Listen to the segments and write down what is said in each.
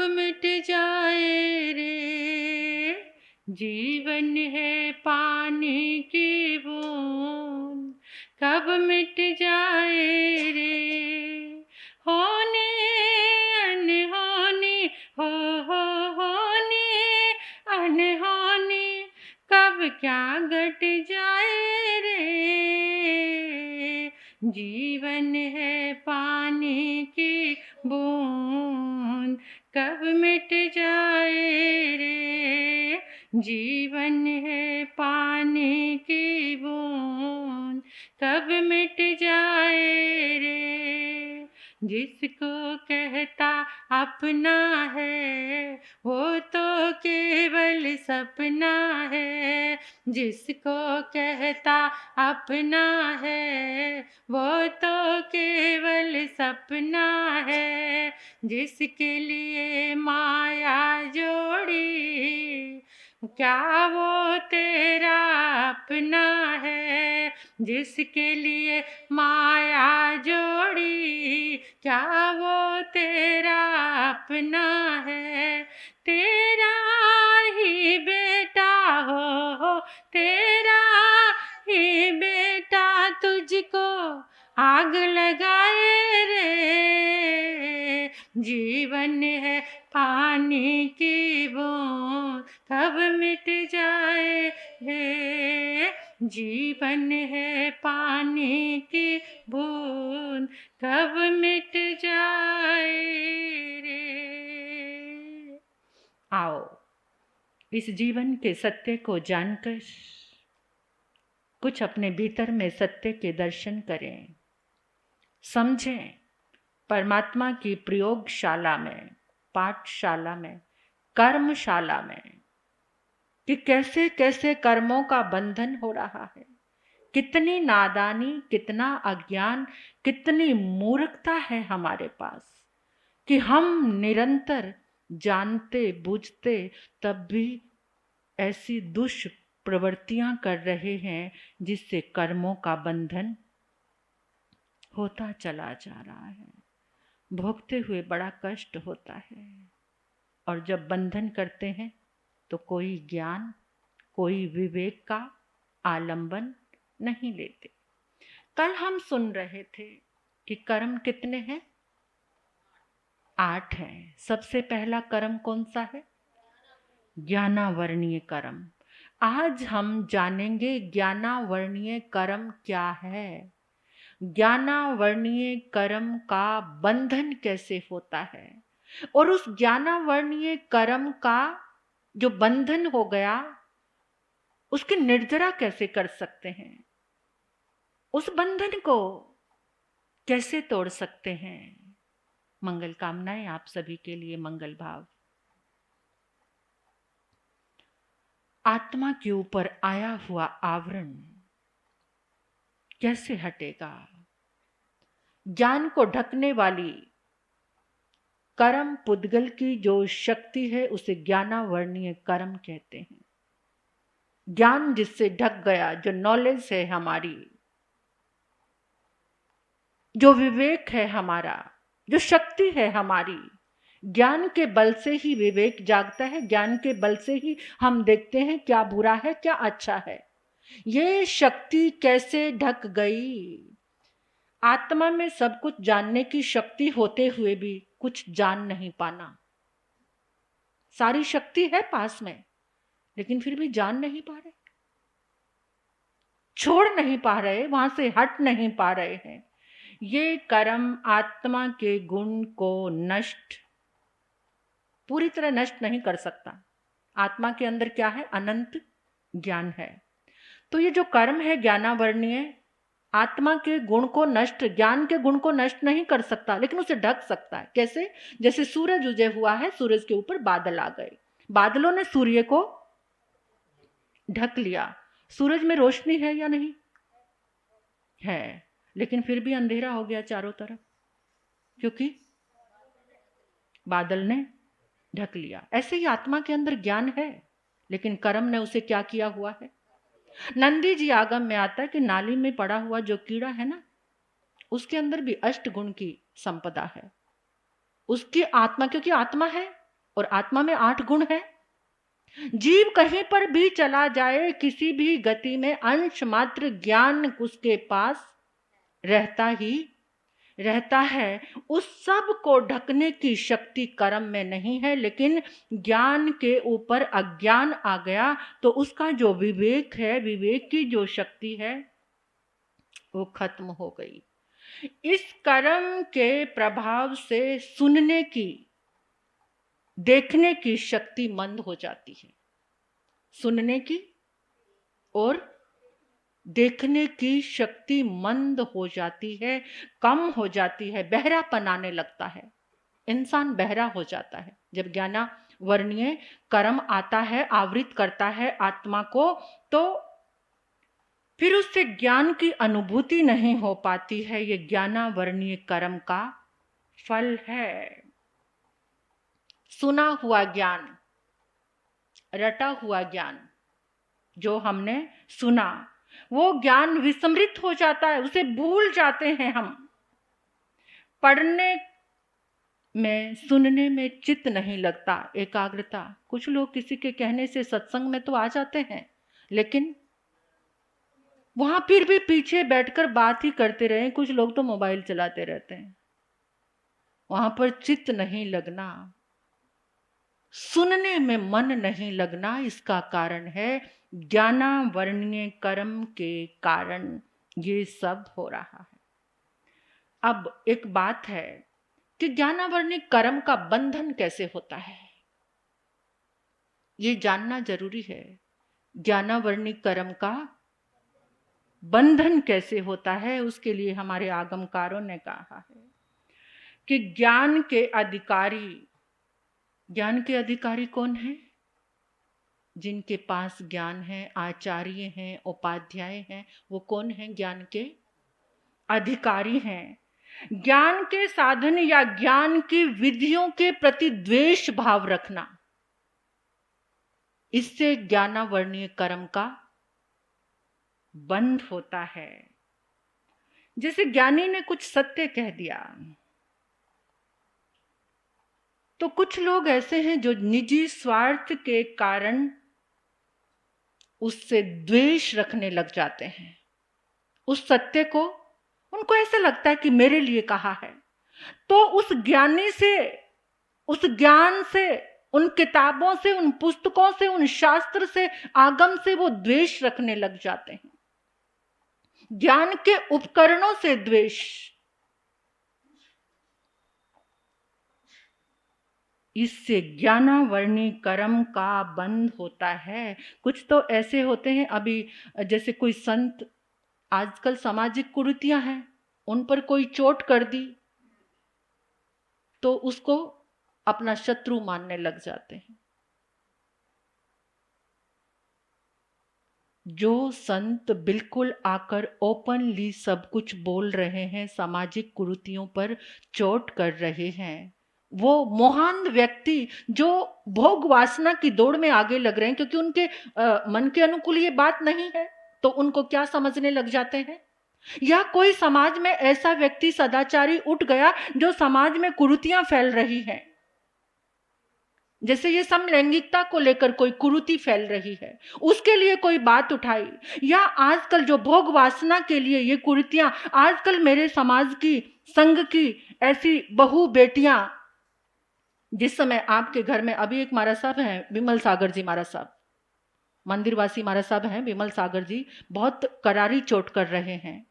मिट जाए रे, जीवन है पानी की बूंद, कब मिट जाए रे। होने अनहोनी हो होने अनहोनी, कब क्या घट जाए रे, जीवन है पानी की बूंद, कब मिट जाए रे, जीवन है पानी की बूंद, कब मिट जाए रे। जिसको कहता अपना है, वो तो केवल सपना है। जिसको कहता अपना है, वो तो केवल सपना है। जिसके लिए माया जोड़ी, क्या वो तेरा अपना है। जिसके लिए माया जोड़ी, क्या वो तेरा अपना है। तेरा ही बेटा हो तेरा ही बेटा, तुझको आग लगाए रे, जीवन है पानी की बूंद, कब मिट जाए रे, जीवन है पानी की बूंद, कब मिट जाए रे। आओ इस जीवन के सत्य को जानकर कुछ अपने भीतर में सत्य के दर्शन करें, समझें। परमात्मा की प्रयोगशाला में, पाठशाला में, कर्मशाला में कि कैसे कैसे कर्मों का बंधन हो रहा है। कितनी नादानी, कितना अज्ञान, कितनी मूर्खता है हमारे पास कि हम निरंतर जानते बूझते तब भी ऐसी दुष्प्रवृत्तियां कर रहे हैं जिससे कर्मों का बंधन होता चला जा रहा है। भोगते हुए बड़ा कष्ट होता है, और जब बंधन करते हैं तो कोई ज्ञान, कोई विवेक का आलंबन नहीं लेते। कल हम सुन रहे थे कि कर्म कितने हैं? 8 हैं। सबसे पहला कर्म कौन सा है? ज्ञानावर्णीय कर्म। आज हम जानेंगे ज्ञानावर्णीय कर्म क्या है, ज्ञानावर्णीय कर्म का बंधन कैसे होता है, और उस ज्ञानावर्णीय कर्म का जो बंधन हो गया उसकी निर्जरा कैसे कर सकते हैं, उस बंधन को कैसे तोड़ सकते हैं। मंगल कामनाएं आप सभी के लिए, मंगल भाव। आत्मा के ऊपर आया हुआ आवरण कैसे हटेगा? ज्ञान को ढकने वाली कर्म पुद्गल की जो शक्ति है उसे ज्ञानावर्णीय कर्म कहते हैं। ज्ञान जिससे ढक गया, जो नॉलेज है हमारी, जो विवेक है हमारा, जो शक्ति है हमारी, ज्ञान के बल से ही विवेक जागता है। ज्ञान के बल से ही हम देखते हैं क्या बुरा है, क्या अच्छा है। ये शक्ति कैसे ढक गई? आत्मा में सब कुछ जानने की शक्ति होते हुए भी कुछ जान नहीं पाना। सारी शक्ति है पास में, लेकिन फिर भी जान नहीं पा रहे, छोड़ नहीं पा रहे, वहां से हट नहीं पा रहे हैं। ये कर्म आत्मा के गुण को नष्ट, पूरी तरह नष्ट नहीं कर सकता। आत्मा के अंदर क्या है? अनंत ज्ञान है। तो ये जो कर्म है ज्ञानावर्णीय, आत्मा के गुण को नष्ट, ज्ञान के गुण को नष्ट नहीं कर सकता, लेकिन उसे ढक सकता है। कैसे? जैसे सूरज उदय हुआ है, सूरज के ऊपर बादल आ गए, बादलों ने सूर्य को ढक लिया। सूरज में रोशनी है या नहीं है, लेकिन फिर भी अंधेरा हो गया चारों तरफ, क्योंकि बादल ने ढक लिया। ऐसे ही आत्मा के अंदर ज्ञान है, लेकिन कर्म ने उसे क्या किया हुआ है? नंदी जी आगम में आता है कि नाली में पड़ा हुआ जो कीड़ा है ना, उसके अंदर भी अष्ट गुण की संपदा है। उसकी आत्मा, क्योंकि आत्मा है, और आत्मा में 8 गुण है। जीव कहीं पर भी चला जाए, किसी भी गति में, अंश मात्र ज्ञान उसके पास रहता ही रहता है। उस सब को ढकने की शक्ति कर्म में नहीं है, लेकिन ज्ञान के ऊपर अज्ञान आ गया तो उसका जो विवेक है, विवेक की जो शक्ति है, वो खत्म हो गई। इस कर्म के प्रभाव से सुनने की, देखने की शक्ति मंद हो जाती है। सुनने की और देखने की शक्ति मंद हो जाती है, कम हो जाती है, बहरापन आने लगता है, इंसान बहरा हो जाता है। जब ज्ञानावर्णीय कर्म आता है, आवृत करता है आत्मा को, तो फिर उससे ज्ञान की अनुभूति नहीं हो पाती है। ये ज्ञानावर्णीय कर्म का फल है। सुना हुआ ज्ञान, रटा हुआ ज्ञान जो हमने सुना, वो ज्ञान विस्मृत हो जाता है, उसे भूल जाते हैं हम। पढ़ने में, सुनने में चित्त नहीं लगता, एकाग्रता। कुछ लोग किसी के कहने से सत्संग में तो आ जाते हैं, लेकिन वहां फिर भी पीछे बैठकर बात ही करते रहे। कुछ लोग तो मोबाइल चलाते रहते हैं, वहां पर चित्त नहीं लगना, सुनने में मन नहीं लगना। इसका कारण है ज्ञानावर्णीय कर्म के कारण ये सब हो रहा है। अब एक बात है कि ज्ञानावर्णीय कर्म का बंधन कैसे होता है, ये जानना जरूरी है। ज्ञानावर्णीय कर्म का बंधन कैसे होता है, उसके लिए हमारे आगमकारों ने कहा है कि ज्ञान के अधिकारी कौन है? जिनके पास ज्ञान है, आचार्य हैं, उपाध्याय हैं, वो कौन है? ज्ञान के अधिकारी हैं। ज्ञान के साधन या ज्ञान की विधियों के प्रति द्वेष भाव रखना, इससे ज्ञानावर्णीय कर्म का बंध होता है। जैसे ज्ञानी ने कुछ सत्य कह दिया, तो कुछ लोग ऐसे हैं जो निजी स्वार्थ के कारण उससे द्वेष रखने लग जाते हैं। उस सत्य को, उनको ऐसा लगता है कि मेरे लिए कहा है, तो उस ज्ञानी से, उस ज्ञान से, उन किताबों से, उन पुस्तकों से, उन शास्त्र से, आगम से वो द्वेष रखने लग जाते हैं। ज्ञान के उपकरणों से द्वेष। इससे ज्ञानावर्णीय कर्म का बंध होता है। कुछ तो ऐसे होते हैं, अभी जैसे कोई संत, आजकल सामाजिक कुरीतियां हैं, उन पर कोई चोट कर दी तो उसको अपना शत्रु मानने लग जाते हैं। जो संत बिल्कुल आकर ओपनली सब कुछ बोल रहे हैं, सामाजिक कुरीतियों पर चोट कर रहे हैं, वो मोहांध व्यक्ति जो भोग वासना की दौड़ में आगे लग रहे हैं, क्योंकि उनके मन के अनुकूल ये बात नहीं है, तो उनको क्या समझने लग जाते हैं। या कोई समाज में ऐसा व्यक्ति सदाचारी उठ गया जो समाज में कुरीतियां फैल रही हैं, जैसे ये समलैंगिकता को लेकर कोई कुरीति फैल रही है, उसके लिए कोई बात उठाई, या आजकल जो भोग वासना के लिए ये कुरीतियां, आजकल मेरे समाज की, संघ की ऐसी बहु बेटियां, जिस समय आपके घर में अभी एक महाराज साहब हैं, विमल सागर जी महाराज साहब, मंदिरवासी महाराज साहब हैं विमल सागर जी, बहुत करारी चोट कर रहे हैं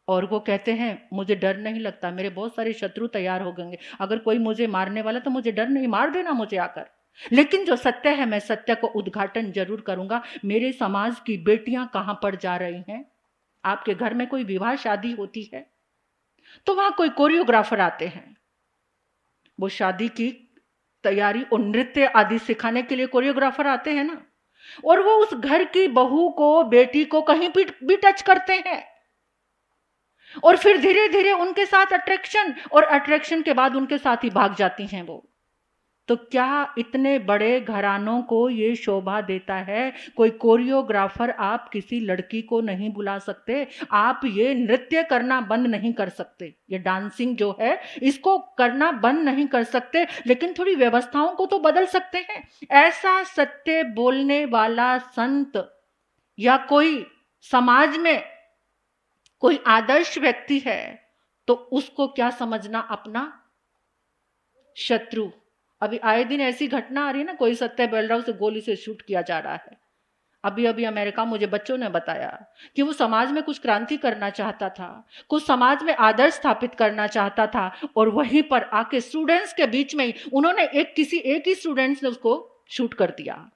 और वो कहते हैं मुझे डर नहीं लगता, मेरे बहुत सारे शत्रु तैयार हो गएंगे, अगर कोई मुझे मारने वाला तो मुझे डर नहीं, मार देना मुझे आकर, लेकिन जो सत्य है मैं सत्य को उद्घाटन जरूर करूंगा। मेरे समाज की बेटियां कहां पर जा रही हैं? आपके घर में कोई विवाह शादी होती है तो वहां कोई कोरियोग्राफर आते हैं, वो शादी की तैयारी और नृत्य आदि सिखाने के लिए कोरियोग्राफर आते हैं ना, और वो उस घर की बहू को, बेटी को कहीं भी टच करते हैं और फिर धीरे धीरे उनके साथ अट्रैक्शन, और अट्रैक्शन के बाद उनके साथ ही भाग जाती हैं वो। तो क्या इतने बड़े घरानों को ये शोभा देता है? कोई कोरियोग्राफर आप किसी लड़की को नहीं बुला सकते, आप ये नृत्य करना बंद नहीं कर सकते, ये डांसिंग जो है इसको करना बंद नहीं कर सकते, लेकिन थोड़ी व्यवस्थाओं को तो बदल सकते हैं। ऐसा सत्य बोलने वाला संत या कोई समाज में कोई आदर्श व्यक्ति है तो उसको क्या समझना अपना शत्रु। अभी आए दिन ऐसी घटना आ रही है ना, कोई सत्य बोल रहा है उसे गोली से शूट किया जा रहा है। अभी अभी अमेरिका, मुझे बच्चों ने बताया कि वो समाज में कुछ क्रांति करना चाहता था, कुछ समाज में आदर्श स्थापित करना चाहता था, और वहीं पर आके स्टूडेंट्स के बीच में ही उन्होंने एक ही स्टूडेंट्स ने उसको शूट कर दिया।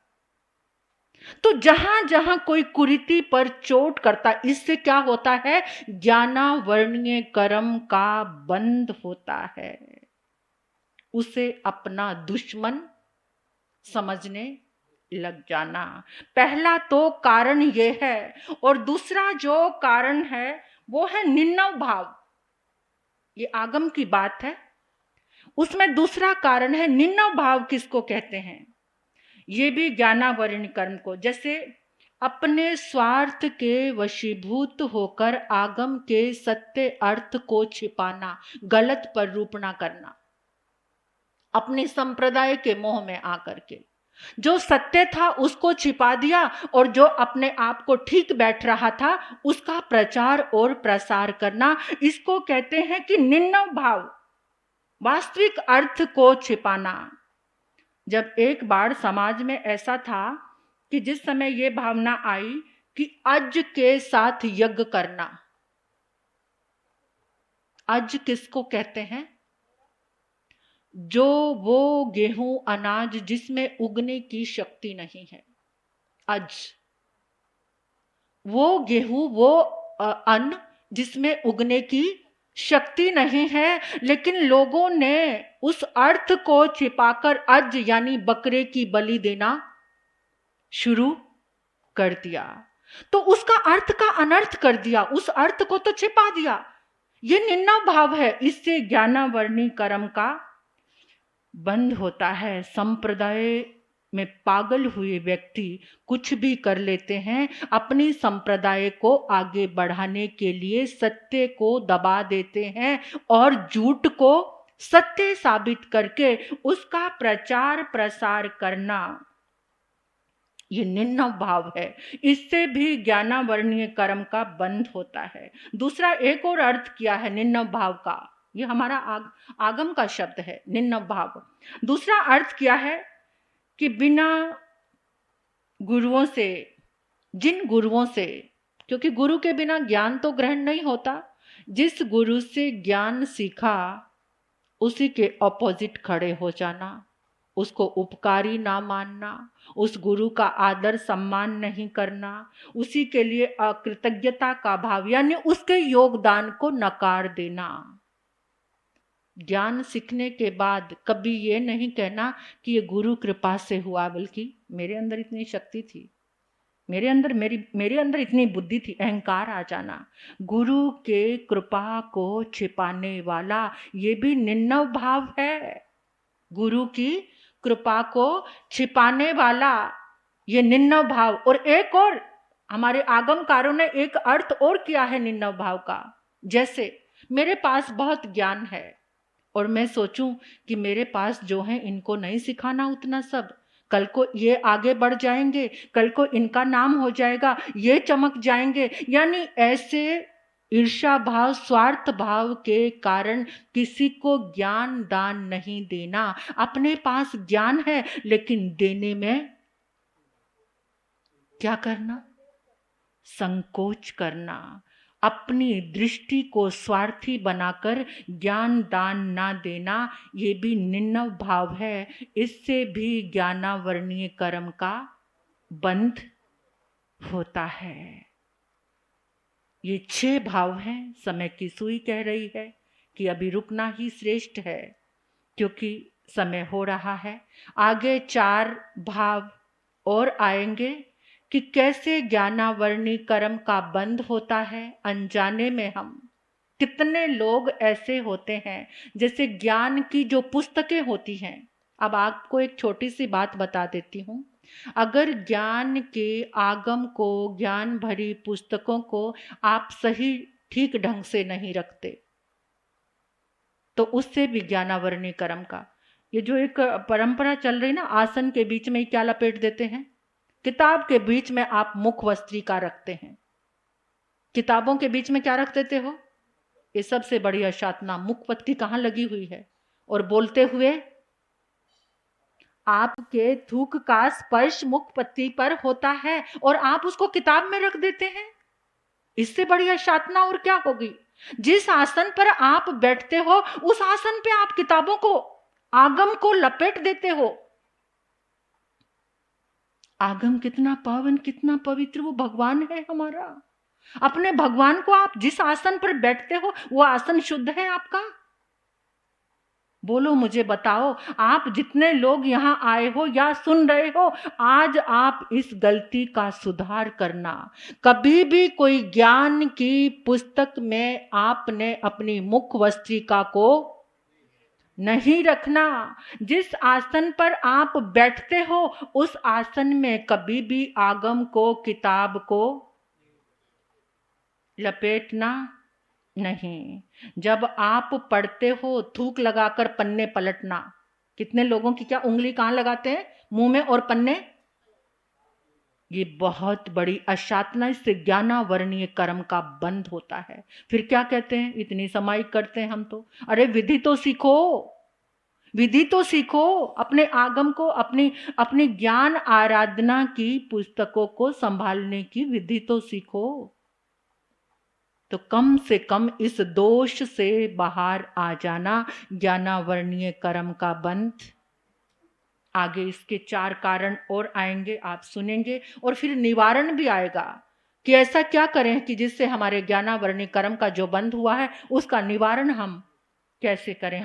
तो जहां जहां कोई कुरीति पर चोट करता, इससे क्या होता है? ज्ञानावर्णीय कर्म का बंध होता है। उसे अपना दुश्मन समझने लग जाना, पहला तो कारण यह है। और दूसरा जो कारण है वो है निन्नव भाव। ये आगम की बात है, उसमें दूसरा कारण है निन्नव भाव। किसको कहते हैं? ये भी ज्ञानावरण कर्म को, जैसे अपने स्वार्थ के वशीभूत होकर आगम के सत्य अर्थ को छिपाना, गलत प्ररूपणा करना, अपने संप्रदाय के मोह में आकर के जो सत्य था उसको छिपा दिया, और जो अपने आप को ठीक बैठ रहा था उसका प्रचार और प्रसार करना। इसको कहते हैं कि निन्नव भाव, वास्तविक अर्थ को छिपाना। जब एक बार समाज में ऐसा था कि जिस समय ये भावना आई कि अज के साथ यज्ञ करना। अज किसको कहते हैं? जो वो गेहूं अनाज जिसमें उगने की शक्ति नहीं है। अज वो गेहूं, वो अन्न जिसमें उगने की शक्ति नहीं है, लेकिन लोगों ने उस अर्थ को छिपाकर अज यानी बकरे की बलि देना शुरू कर दिया। तो उसका अर्थ का अनर्थ कर दिया, उस अर्थ को तो छिपा दिया। ये निन्नव भाव है। इससे ज्ञानावर्णी कर्म का बंद होता है। संप्रदाय में पागल हुए व्यक्ति कुछ भी कर लेते हैं, अपनी संप्रदाय को आगे बढ़ाने के लिए सत्य को दबा देते हैं और झूठ को सत्य साबित करके उसका प्रचार प्रसार करना, ये निन्नव भाव है। इससे भी ज्ञानावर्णीय कर्म का बंध होता है। दूसरा एक और अर्थ किया है निन्नव भाव का, ये हमारा आगम का शब्द है निन्नव भाव। दूसरा अर्थ किया है कि बिना गुरुओं से, जिन गुरुओं से, क्योंकि गुरु के बिना ज्ञान तो ग्रहण नहीं होता, जिस गुरु से ज्ञान सीखा उसी के ऑपोजिट खड़े हो जाना, उसको उपकारी ना मानना, उस गुरु का आदर सम्मान नहीं करना, उसी के लिए अकृतज्ञता का भाव यानी उसके योगदान को नकार देना। ज्ञान सीखने के बाद कभी ये नहीं कहना कि ये गुरु कृपा से हुआ, बल्कि मेरे अंदर इतनी शक्ति थी, मेरे अंदर इतनी बुद्धि थी, अहंकार आ जाना। गुरु के कृपा को छिपाने वाला ये भी निन्नव भाव है। गुरु की कृपा को छिपाने वाला ये निन्नव भाव। और एक और हमारे आगमकारों ने एक अर्थ और किया है निन्नव भाव का। जैसे मेरे पास बहुत ज्ञान है और मैं सोचूं कि मेरे पास जो है इनको नहीं सिखाना उतना सब, कल को ये आगे बढ़ जाएंगे, कल को इनका नाम हो जाएगा, ये चमक जाएंगे, यानी ऐसे ईर्ष्या भाव, स्वार्थ भाव के कारण किसी को ज्ञान दान नहीं देना। अपने पास ज्ञान है लेकिन देने में क्या करना? संकोच करना, अपनी दृष्टि को स्वार्थी बनाकर ज्ञान दान ना देना, ये भी निन्नव भाव है। इससे भी ज्ञानावर्णीय कर्म का बंध होता है। ये 6 भाव हैं। समय की सुई कह रही है कि अभी रुकना ही श्रेष्ठ है, क्योंकि समय हो रहा है। आगे 4 भाव और आएंगे कि कैसे ज्ञानावर्णी कर्म का बंध होता है। अनजाने में हम कितने लोग ऐसे होते हैं, जैसे ज्ञान की जो पुस्तकें होती हैं, अब आपको एक छोटी सी बात बता देती हूँ। अगर ज्ञान के आगम को, ज्ञान भरी पुस्तकों को आप सही ठीक ढंग से नहीं रखते, तो उससे विज्ञानावरणीय कर्म का, ये जो एक परंपरा चल रही ना, आसन के बीच में क्या लपेट देते हैं, किताब के बीच में आप मुख वस्त्रिका रखते हैं। किताबों के बीच में क्या रख देते हो? ये सबसे बड़ी अशातना। मुखपत्ती कहाँ लगी हुई है? और बोलते हुए आपके थूक का स्पर्श मुखपत्ती पर होता है और आप उसको किताब में रख देते हैं। इससे बड़ी अशातना और क्या होगी? जिस आसन पर आप बैठते हो उस आसन पे आप किताबों को, आगम को लपेट देते हो। आगम कितना पावन, कितना पवित्र, वो भगवान है हमारा। अपने भगवान को आप जिस आसन पर बैठते हो वो आसन शुद्ध है आपका? बोलो, मुझे बताओ। आप जितने लोग यहां आए हो या सुन रहे हो, आज आप इस गलती का सुधार करना। कभी भी कोई ज्ञान की पुस्तक में आपने अपनी मुख वस्त्रिका को नहीं रखना। जिस आसन पर आप बैठते हो उस आसन में कभी भी आगम को, किताब को लपेटना नहीं। जब आप पढ़ते हो थूक लगाकर पन्ने पलटना। कितने लोगों की क्या उंगली कहाँ लगाते हैं? मुंह में, और पन्ने। ये बहुत बड़ी अशातना। इससे ज्ञानावरणीय कर्म का बंध होता है। फिर क्या कहते हैं? इतनी समाई करते हैं हम तो। अरे विधि तो सीखो, विधि तो सीखो। अपने आगम को, अपनी ज्ञान आराधना की पुस्तकों को संभालने की विधि तो सीखो। तो कम से कम इस दोष से बाहर आ जाना, ज्ञानावरणीय कर्म का बंध। आगे इसके 4 कारण और आएंगे, आप सुनेंगे, और फिर निवारण भी आएगा कि ऐसा क्या करें कि जिससे हमारे ज्ञानावरणीय कर्म का जो बंध हुआ है उसका निवारण हम कैसे करें।